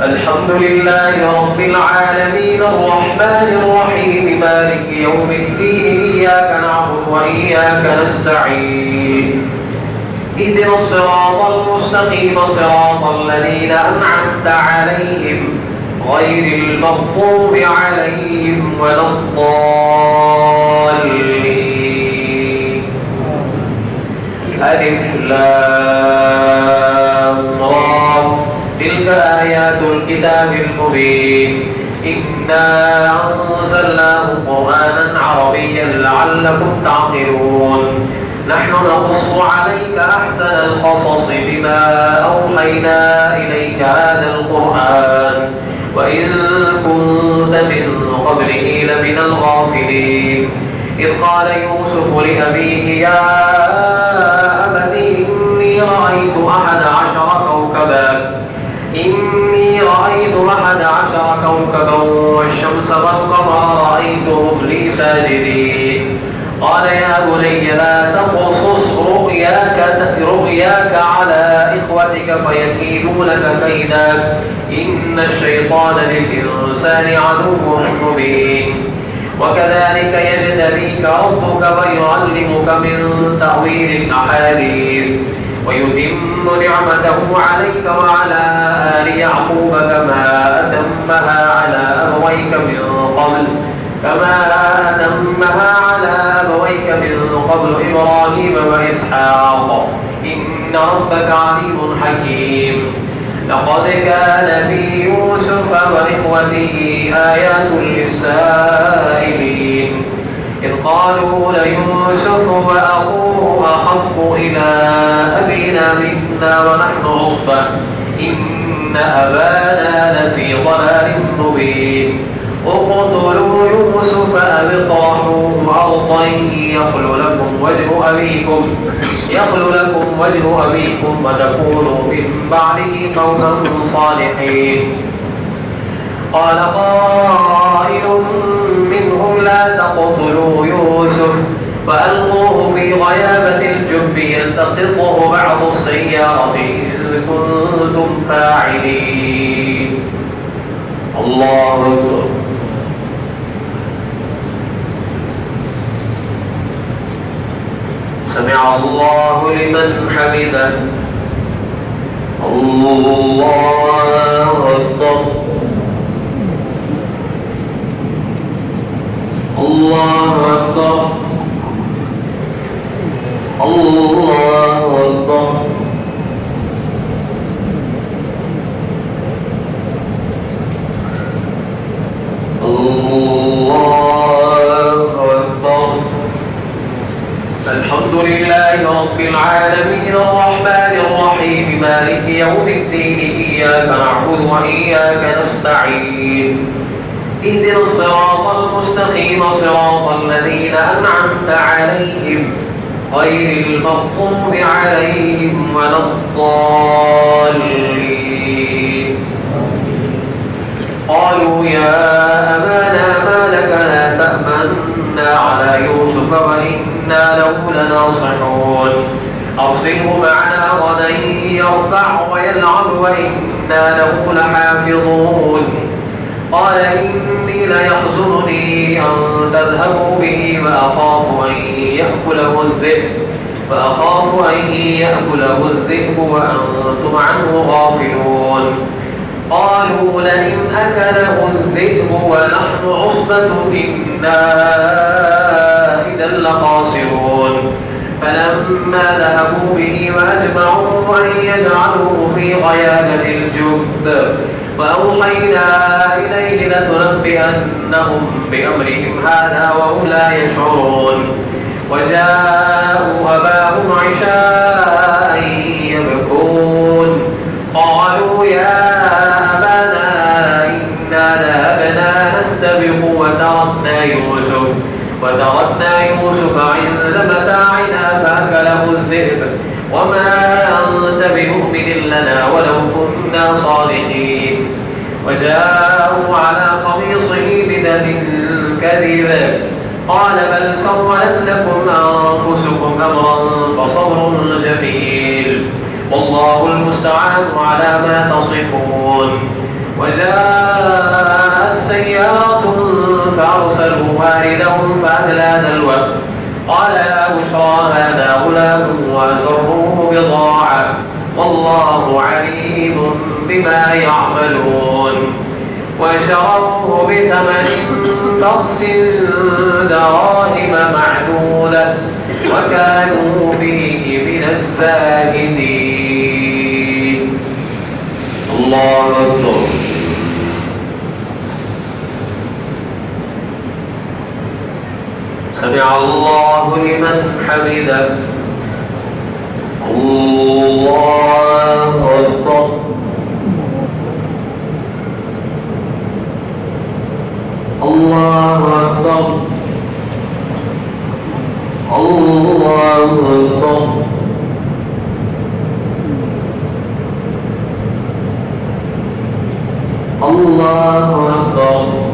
الحمد لله رب العالمين الرحمن الرحيم مالك يوم الدين إياك نعبد وإياك نستعين اهدنا الصراط المستقيم صراط الذين أنعمت عليهم غير المغضوب عليهم ولا الضالين. ألف لام را تلك آيات الكتاب المبين إنا أنزلناه قرآنا عربيا لعلكم تعقلون. نحن نقص عليك أحسن القصص بما أوحينا إليك هذا القرآن وإن كنت من قبله لمن الغافلين. إذ قال يوسف لأبيه يا أبت إني رأيت 11 كوكبا والشمس والقمر رأيتهم لي ساجدين. قال يا بني لا تقصص رؤياك على إخوتك فيكيدوا لك كيدا إن الشيطان للإنسان عدو مبين. وكذلك يجتبيك ربك ويعلمك من تأويل الأحاديث ويتم نعمته عليك وعلى آل يعقوب كما أتمها على أبويك من قبل إبراهيم وإسحاق إن ربك عليم حكيم. لقد كان في يوسف وإخوته آيات للسائلين إذ قالوا ليوسف وأخوه أحب إلى أبينا منا ونحن عصبة إن أبانا لفي ضلال مبين. اقتلوا يوسف أو اطرحوه أرضا يخل لكم وجه أبيكم وتكونوا من بعده قوما صالحين. قال قائل منهم لا تقتلوا يوسف وألقوه في غيابة الجب يلتقطه بعض السيارة إن كنتم فاعلين. الله أكبر. سمع الله لمن حمده. الله أكبر. الله أكبر. الله أكبر. الله أكبر. الحمد لله رب العالمين الرحمن الرحيم مالك يوم الدين إياك نعبد وإياك نستعين اهدنا الصراط المستقيم صراط الذين أنعمت عليهم غير المغضوب عليهم ولا الضالين. قالوا يا أبانا ما لك لا تأمنا على يوسف وإنا له لناصحون أرسله معنا غدا يرفع ويلعب وإنا له لحافظون. قال إني ليحزنني أن تذهبوا به وأخاف أن يأكله الذئب وأنتم عنه غافلون. قالوا لئن أكله الذئب ونحن عصبة إنا إذا لخاسرون. فلما ذهبوا به وأجمعوا أن يجعلوه في غيابة الجب وأوحينا إليه لتنبئنهم بأمرهم هذا وهم لا يشعرون. وجاءوا أباهم عشاء يبكون. قالوا يا أبانا إنا ذهبنا نستبق وتركنا يوسف عند متاعنا فأكله الذئب وما أنت بمؤمن لنا ولو كنا صادقين. وجاءوا على قميصه بدم كذب قال بل سولت لكم أنفسكم أمرا فصبر جميل والله المستعان على ما تصفون. وجاءت سيارة فأرسلوا واردهم فأدلى دلوه قال يا بشرى هذا غلام وأسروه بضاعة والله عليم بما يعملون وشروه بثمن بخس دراهم معدودة وكانوا فيه من الزاهدين. الله أكبر. سمع الله لمن حمده. الله أكبر. الله أكبر. الله أكبر. الله أكبر.